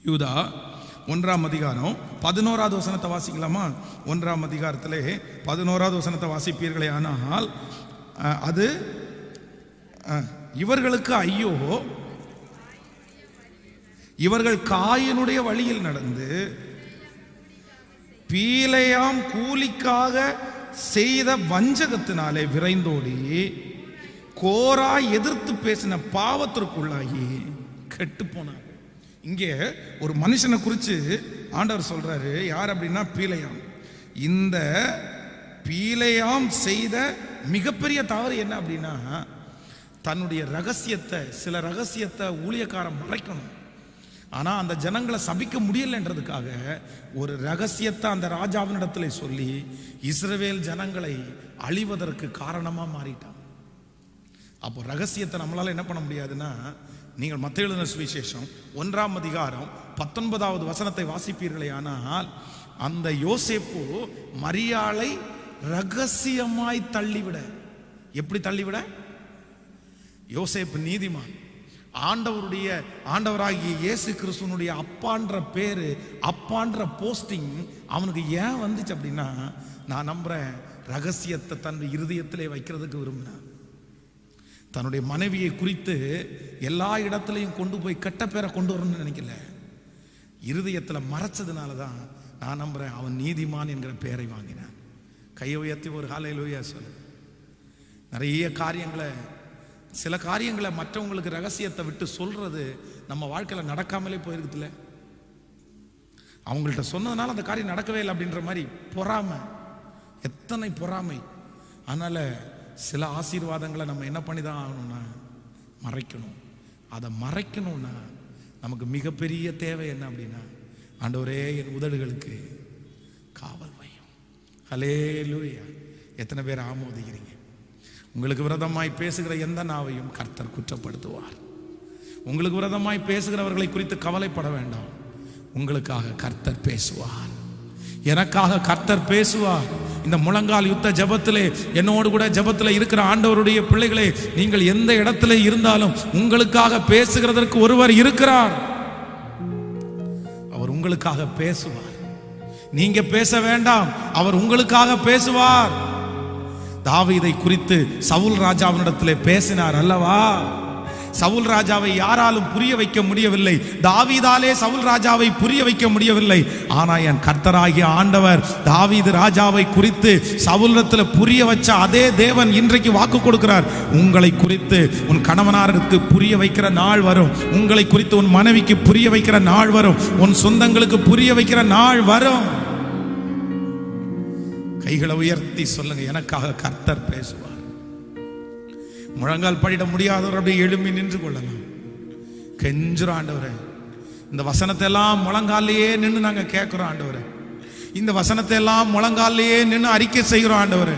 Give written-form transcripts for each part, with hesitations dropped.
யூதா 1ஆம் அதிகாரம் 11வது வசனத்தை வாசிக்கலாமா? 1ஆம் அதிகாரத்திலே 11வது வசனத்தை வாசிப்பீர்களே ஆனால் அது இவர்களுக்கு ஐயோ, இவர்கள் காயினுடைய வழியில் நடந்து பீலையாம் கூலிக்காக செய்த வஞ்சகத்தினாலே விரைந்தோடி கோரா எதிர்த்து பேசின பாவத்திற்குள்ளாகி கெட்டு போனார். இங்கே ஒரு மனுஷனை குறித்து ஆண்டவர் சொல்றாரு. யார் அப்படின்னா பீலையாம். இந்த பீலையாம் செய்த மிகப்பெரிய தவறு என்ன அப்படின்னா, தன்னுடைய ரகசியத்தை, சில ரகசியத்தை ஊழியக்காரன் மறைக்கணும். ஆனால் அந்த ஜனங்களை சபிக்க முடியலைன்றதுக்காக ஒரு ரகசியத்தை அந்த ராஜாவினிடத்துல சொல்லி இஸ்ரவேல் ஜனங்களை அழிவதற்கு காரணமாக மாறிட்டான். அப்போ ரகசியத்தை நம்மளால என்ன பண்ண முடியாதுன்னா, நீங்கள் மத்தேயு எழுதின சுவிசேஷம் 1ஆம் அதிகாரம் 19வது வசனத்தை வாசிப்பீர்களே ஆனால், அந்த யோசேப்பு மரியாளை ரகசியமாய் தள்ளிவிட, எப்படி தள்ளிவிட? யோசேப்பு நீதிமான், ஆண்டவராகிய இயேசு கிறிஸ்துவனுடைய அப்பான்ற பேரு, அப்பான்ற போஸ்டிங் அவனுக்கு ஏன் வந்துச்சு அப்படின்னா, நான் நம்புறேன் ரகசியத்தை தன் இருதயத்திலே வைக்கிறதுக்கு விரும்பினான். தன்னுடைய மனைவியை குறித்து எல்லா இடத்துலையும் கொண்டு போய் கெட்ட பேரை கொண்டு வரணும்னு நினைக்கல, இருதயத்தில் மறைச்சதுனால தான் நான் நம்புறேன் அவன் நீதிமான் என்கிற பெயரை வாங்கினான். கையை உயர்த்தி ஒரு ஹல்லேலூயா சொல்லு. நிறைய காரியங்களை, சில காரியங்களை மற்றவங்களுக்கு ரகசியத்தை விட்டு சொல்றது நம்ம வாழ்க்கையில் நடக்காமலே போயிருக்குதுல்ல. அவங்கள்ட்ட சொன்னதுனால அந்த காரியம் நடக்கவே இல்லை அப்படின்ற மாதிரி பொறாமை, எத்தனை பொறாமை. அதனால சில ஆசீர்வாதங்களை நம்ம என்ன பண்ணி தான் ஆகணும்னா மறைக்கணும். அதை மறைக்கணும்னா நமக்கு மிகப்பெரிய தேவை என்ன அப்படின்னா, ஆண்டவரே என் உதடுகளுக்கு காவல் வையும். ஹல்லேலூயா. எத்தனை பேர் ஆமோதிக்கிறீங்க? உங்களுக்கு விரதமாய் பேசுகிற எந்த நாவையும் கர்த்தர் குற்றப்படுத்துவார். உங்களுக்கு விரதமாய் பேசுகிறவர்களை குறித்து கவலைப்பட வேண்டாம். உங்களுக்காக கர்த்தர் பேசுவார், எனக்காக கர்த்தர் பேசுவார். இந்த முழங்கால் யுத்த ஜெபத்திலே என்னோடு கூட ஜெபத்தில் இருக்கிற ஆண்டவருடைய பிள்ளைகளே, நீங்கள் எந்த இடத்துல இருந்தாலும் உங்களுக்காக பேசுகிறதற்கு ஒருவர் இருக்கிறார். அவர் உங்களுக்காக பேசுவார். நீங்க பேச வேண்டாம், அவர் உங்களுக்காக பேசுவார். தாவீதை குறித்து சவுல் ராஜாவினிடத்திலே பேசினார் அல்லவா? சவுல் ராஜாவை யாராலும் புரிய வைக்க முடியவில்லை, தாவீதாலே சவுல் ராஜாவை புரிய வைக்க முடியவில்லை. ஆனா என் கர்த்தராகிய ஆண்டவர் தாவீது ராஜாவை குறித்து சவுலிடத்தில் புரிய வச்ச அதே தேவன் இன்றைக்கு வாக்கு கொடுக்கிறார். உங்களை குறித்து உன் கணவனாருக்கு புரிய வைக்கிற நாள் வரும், உங்களை குறித்து உன் மனைவிக்கு புரிய வைக்கிற நாள் வரும், உன் சொந்தங்களுக்கு புரிய வைக்கிற நாள் வரும். கைகளை உயர்த்தி சொல்லுங்க, எனக்காக கர்த்தர் பேசுவார். முழங்கால் படிட முடியாதவர் அப்படியே எழும்பி நின்று கொள்ளலாம். கெஞ்சுறோம் ஆண்டவரே, இந்த வசனத்தை எல்லாம் முழங்காலையே நின்று நாங்க கேட்கிறோம் ஆண்டவரே. இந்த வசனத்தை எல்லாம் முழங்காலையே நின்று அறிக்கை செய்கிறோம் ஆண்டவரே.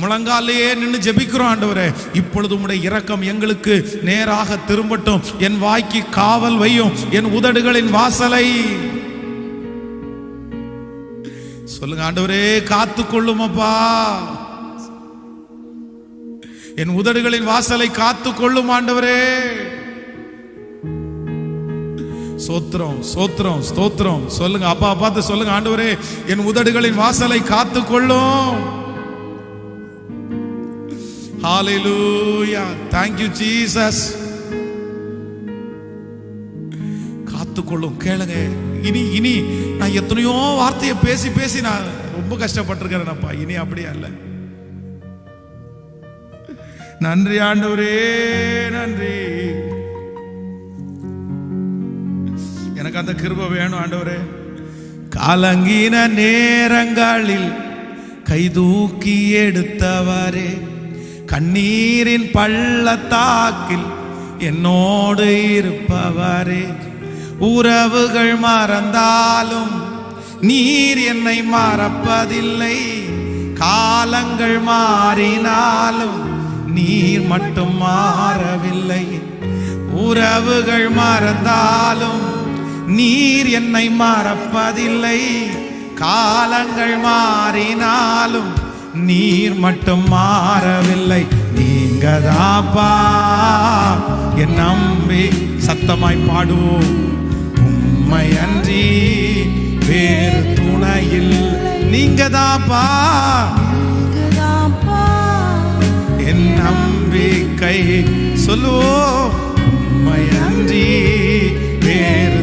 முழங்காலையே நின்று ஜெபிக்கிறோம் ஆண்டவரே. இப்பொழுது உம்முடைய இரக்கம் எங்களுக்கு நேராக திரும்பட்டும். என் வாய்க்கு காவல் வையும், என் உதடுகளின் வாசலை சொல்லுங்க ஆண்டவரே, காத்து கொள்ளுமப்பா. என் உதடுகளின் வாசலை காத்து கொள்ளும் ஆண்டவரே. சோத்திரம் சோத்திரம் ஸ்தோத்திரம் சொல்லுங்க. அப்பா பார்த்து சொல்லுங்க, ஆண்டவரே என் உதடுகளின் வாசலை காத்து கொள்ளும். ஹல்லேலூயா. Thank you Jesus. காத்து கொள்ளும். கேளுங்க. இனி நான் எத்தனையோ வார்த்தையை பேசி பேசி நான் ரொம்ப கஷ்டப்பட்டிருக்கிறேன்ப்பா. இனி அப்படியே அல்ல. நன்றி ஆண்டவரே, நன்றி. எனக்கு அந்த கிருபை வேணும் ஆண்டவரே. கலங்கின நேரங்களில் கைதூக்கி எடுத்தவரே, கண்ணீரின் பள்ளத்தாக்கில் என்னோடு இருப்பவரே, உறவுகள் மறந்தாலும் நீர் என்னை மறப்பதில்லை, காலங்கள் மாறினாலும் நீர் மட்டும் மாறவில்லை, உறவுகள் மறந்தாலும் நீர் என்னை மறப்பதில்லை, காலங்கள் மாறினாலும் நீர் மட்டும் மாறவில்லை. நீங்க தாப்பா என் நம்பி. சத்தமாய் பாடுவோம். உம்மை அன்றி வேறு துணையில் நீங்க தான்ப்பா என் நம்பிக்கை. சொல்லுவோம், உம்மை அன்றி வேறு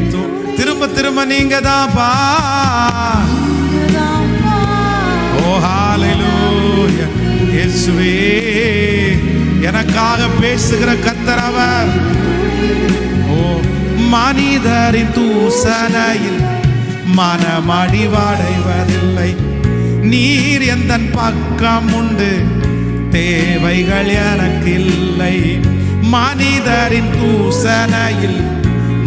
திரும்ப திரும்ப நீங்க தான்ப்பா. ஓ ஹல்லேலூயா. இயேசுவே, எனக்காக பேசுகிற கர்த்தர் அவர். ஓ, மனிதரின் தூசணையில் மனமடிவடைவதில்லை. நீர் எந்தன் பக்கம் உண்டு, தேவைகள் எனக்கு இல்லை. மனிதரின் தூசணையில்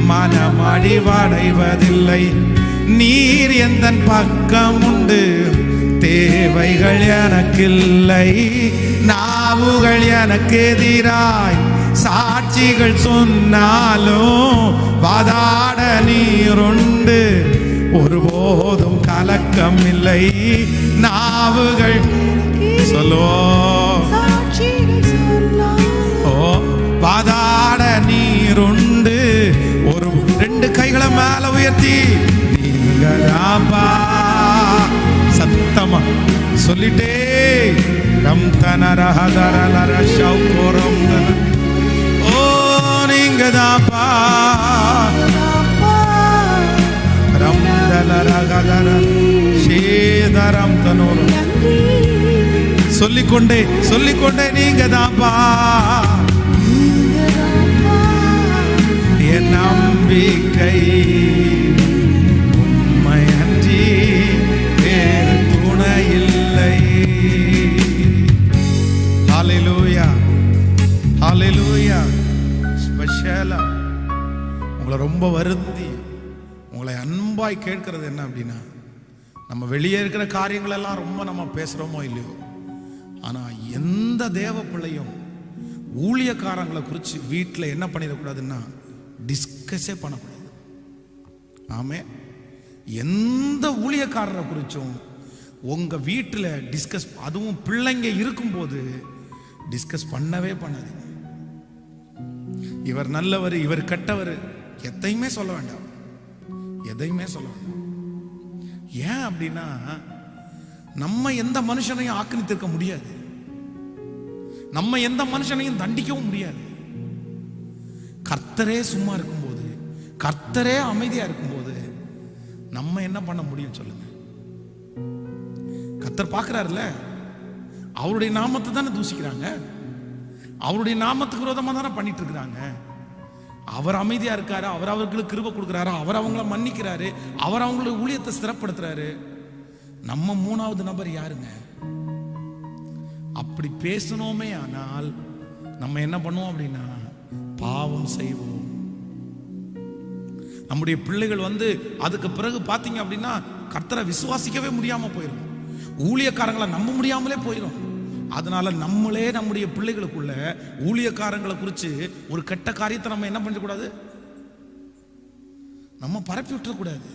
மனமடிவடைவதில்லை. நீர் எந்தன் பக்கம் உண்டு, தேவைகள் எனக்கில்லை. நாவுகள் எனக்கு எதிராய் சாட்சிகள் சொன்னாலும் வாதாட நீருண்டு, ஒருபோதும் கலக்கம் இல்லை. நாவுகள் சொல்லோ, ஓ, வாதாட நீருண்டு. ஒரு ரெண்டு கைகளை மேல உயர்த்தி நீங்க தான்ப்பா சத்தமா சொல்லிட்டே ரம் தனரஹதரலர ஷௌகோரம். ஓ, நீங்க தான்ப்பா ரம் தலரகதர ஷேதரம் தனோரம். சொல்லிக்கொண்டே சொல்லிக்கொண்டே நீங்க தான்ப்பா என் நம்பிக்கை. உம்மை அன்றி வேறு துணை இல்லை. ஹல்லேலூயா, ஹல்லேலூயா. ஸ்பெஷலா உங்களை ரொம்ப வருந்தி உங்களை அன்பாய் கேட்கறது என்ன அப்படின்னா, நம்ம வெளியே இருக்கிற காரியங்கள் எல்லாம் ரொம்ப நம்ம பேசுறோமோ இல்லையோ, ஆனா எந்த தேவ பிள்ளையும் ஊழியக்காரங்களை குறித்து வீட்டில் என்ன பண்ணிடக்கூடாதுன்னா டிஸ்கஸே பண்ணக்கூடாது. ஆமே, எந்த ஊழியக்காரரை குறித்தும் உங்க வீட்டில் டிஸ்கஸ், அதுவும் பிள்ளைங்க இருக்கும்போது டிஸ்கஸ் பண்ணவே பண்ணாது. இவர் நல்லவர், இவர் கெட்டவர், எதையுமே சொல்ல வேண்டாம், எதையுமே சொல்ல வேண்டாம். ஏன் அப்படின்னா, நம்ம எந்த மனுஷனையும் ஆக்கிரமித்திருக்க முடியாது, நம்ம எந்த மனுஷனையும் தண்டிக்கவும் முடியாது. கர்த்தரே சும்மா இருக்கும்போது, கர்த்தரே அமைதியா இருக்கும்போது நம்ம என்ன பண்ண முடியும் சொல்லுங்க? கர்த்தர் பார்க்கிறாருல்ல, அவருடைய நாமத்தை தானே தூசிக்கிறாங்க, அவருடைய நாமத்துக்கு விரோதமா தானே பண்ணிட்டு இருக்கிறாங்க. அவர் அமைதியா இருக்காரு, அவர் அவர்களுக்கு கிருபை கொடுக்கிறாரு, அவர் அவங்கள மன்னிக்கிறாரு, அவர் அவங்களுடைய ஊழியத்தை ஸ்திரப்படுத்துறாரு. நம்ம மூணாவது நபர் யாருங்க? அப்படி பேசணுமே ஆனால் நம்ம என்ன பண்ணுவோம் அப்படின்னா பாவம் செய்வோம். நம்முடைய பிள்ளைகள் அதுக்கு பிறகு பார்த்தீங்க அப்படின்னா கர்த்தரை விசுவாசிக்கவே முடியாம போயிடும், ஊழியக்காரங்களை நம்ப முடியாமலே போயிடும். அதனால நம்மளே நம்முடைய பிள்ளைகளுக்குள்ள ஊழியக்காரங்களை குறித்து ஒரு கெட்ட காரியத்தை நம்ம என்ன பண்ணக்கூடாது, நம்ம பரப்பி விட்டுறக்கூடாது.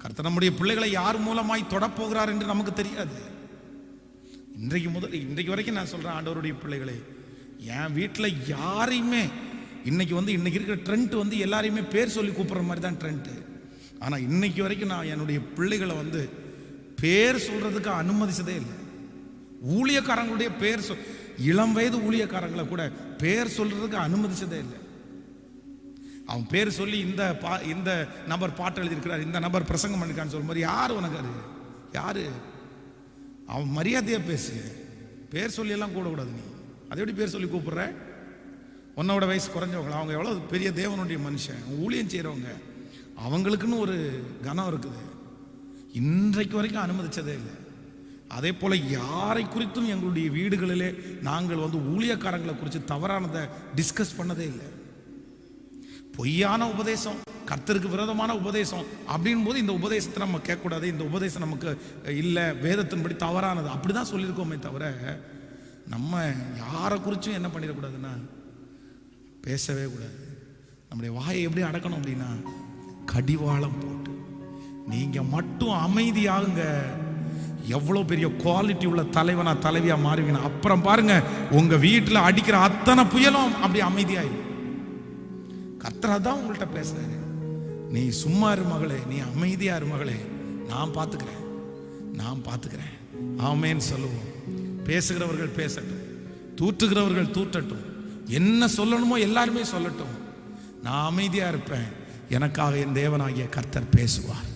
கர்த்தர் நம்முடைய பிள்ளைகளை யார் மூலமாய் தொடப்போகிறார் என்று நமக்கு தெரியாது. இன்றைக்கு வரைக்கும் நான் சொல்றேன், ஆண்டவருடைய பிள்ளைகளை என் வீட்டில் யாரையுமே இன்னைக்கு இருக்கிற ட்ரெண்ட் எல்லாரையுமே பேர் சொல்லி கூப்பிடுற மாதிரி தான் ட்ரெண்ட். ஆனால் இன்னைக்கு வரைக்கும் நான் என்னுடைய பிள்ளைகளை பேர் சொல்றதுக்கு அனுமதிச்சதே இல்லை. ஊழியக்காரங்களுடைய பேர் இளம் வயது ஊழியக்காரங்களை கூட பேர் சொல்றதுக்கு அனுமதிச்சதே இல்லை. அவன் பேர் சொல்லி இந்த நபர் பாட்டு எழுதியிருக்கிறார், இந்த நபர் பிரசங்கம் பண்ணிருக்கான்னு சொல்லும்போது யார் உனக்கு அது யாரு? அவன் மரியாதையா பேசு, பேர் சொல்லி எல்லாம் கூடக்கூடாது. நீ அதை எப்படி பேர் சொல்லி கூப்பிடுற? உன்னோட வயசு குறைஞ்சவங்க, அவங்க எவ்வளோ பெரிய தேவனுடைய மனுஷன், ஊழியம் செய்கிறவங்க, அவங்களுக்குன்னு ஒரு கனம் இருக்குது. இன்றைக்கு வரைக்கும் அனுமதிச்சதே இல்லை. அதே போல யாரை குறித்தும் எங்களுடைய வீடுகளிலே நாங்கள் ஊழியக்காரங்களை குறித்து தவறானதை டிஸ்கஸ் பண்ணதே இல்லை. பொய்யான உபதேசம், கர்த்தருக்கு விரோதமான உபதேசம் அப்படின் போது இந்த உபதேசத்தை நம்ம கேட்கக்கூடாது, இந்த உபதேசம் நமக்கு இல்லை, வேதத்தின்படி தவறானது அப்படிதான் சொல்லியிருக்கோமே தவிர நம்ம யாரை குறிச்சும் என்ன பண்ணிடக்கூடாதுன்னா பேசவே கூடாது. நம்முடைய வாயை எப்படி அடக்கணும் அப்படின்னா கடிவாளம் போட்டு நீங்க மட்டும் அமைதியாகுங்க. எவ்வளோ பெரிய குவாலிட்டி உள்ள தலைவனா தலைவியா மாறுவீங்க. அப்புறம் பாருங்க, உங்க வீட்டில் அடிக்கிற அத்தனை புயலும் அப்படி அமைதியாயிடும். கர்த்தர் தான் உங்கள்கிட்ட பேசுறாரு. நீ சும்மா இரு மகளே, நீ அமைதியா இரு மகளே, நான் பார்த்துக்கிறேன், நான் பார்த்துக்கிறேன். ஆமேன்னு சொல்லுவோம். பேசுகிறவர்கள் பேசட்டும், தூற்றுகிறவர்கள் தூற்றட்டும், என்ன சொல்லணுமோ எல்லாருமே சொல்லட்டும். நான் அமைதியா இருப்பேன். எனக்காக என் தேவனாகிய கர்த்தர் பேசுவார்.